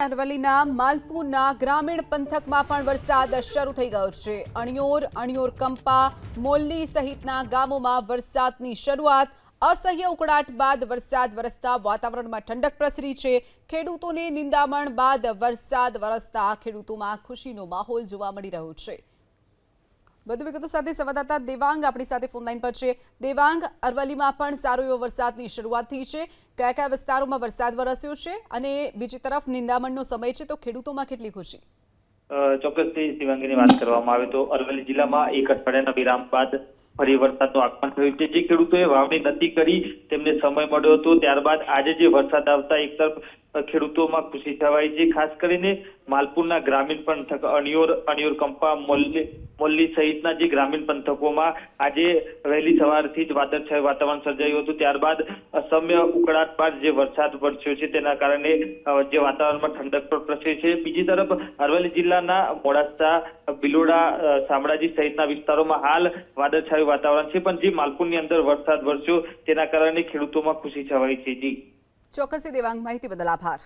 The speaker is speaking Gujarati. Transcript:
અરવલ્લીના માલપુરના ગ્રામીણ પંથકમાં પણ વરસાદ શરૂ થઈ ગયો છે। અણિયોર, કંપા, મોલ્લી સહિતના ગામોમાં વરસાદની શરૂઆત। અસહ્ય ઉકળાટ બાદ વરસાદ વરસતા વાતાવરણમાં ઠંડક પ્રસરી છે। ખેડૂતોને નિંદામણ બાદ વરસાદ વરસતા ખેડૂતોમાં ખુશીનો માહોલ જોવા મળી રહ્યો છે। વધુ વિગતો સાથે સંવાદદાતા દેવાંગ આપણી સાથે ફોનલાઈન પર છે। દેવાંગ, અરવલ્લીમાં પણ સારો એવો વરસાદની શરૂઆત થઈ છે। કયા કયા વિસ્તારોમાં વરસાદ વરસ્યો છે અને બીજી તરફ નિંદામણનો સમય છે, તો ખેડૂતોમાં કેટલી ખુશી? ચોક્કસથી શિવાંગીની વાત કરવામાં આવે તો અરવલ્લી જિલ્લામાં એક અઠવાડિયાના વિરામ બાદ ફરી વરસાદનું આગમન થયું છે। જે ખેડૂતોએ વાવણી નથી કરી તેમને સમય મળ્યો હતો, ત્યારબાદ આજે જે વરસાદ આવતા એક તરફ ખેડૂતોમાં ખુશી છવાઈ છે। ખાસ કરીને માલપુરના ગ્રામીણ પંથક અણિયોર, કંપા, મોલ્લી સહિતના જે ગ્રામીણ પંથકોમાં આજે વહેલી સવારથી જ વાદળછાયું વાતાવરણ સર્જાયું હતું। ત્યારબાદ અસમ્ય ઉકળાટ બાદ જે વરસાદ વરસ્યો છે તેના કારણે જે વાતાવરણમાં ઠંડક પણ પ્રસરી છે। બીજી તરફ અરવલ્લી જિલ્લાના મોડાસા, ભિલોડા, શામળાજી સહિતના વિસ્તારોમાં હાલ વાદળછાયું વાતાવરણ છે, પણ જે માલપુરની અંદર વરસાદ વરસ્યો તેના કારણે ખેડૂતોમાં ખુશી છવાઈ છે। જી ચોક્કસથી દેવાંગ, માહિતી બદલ આભાર।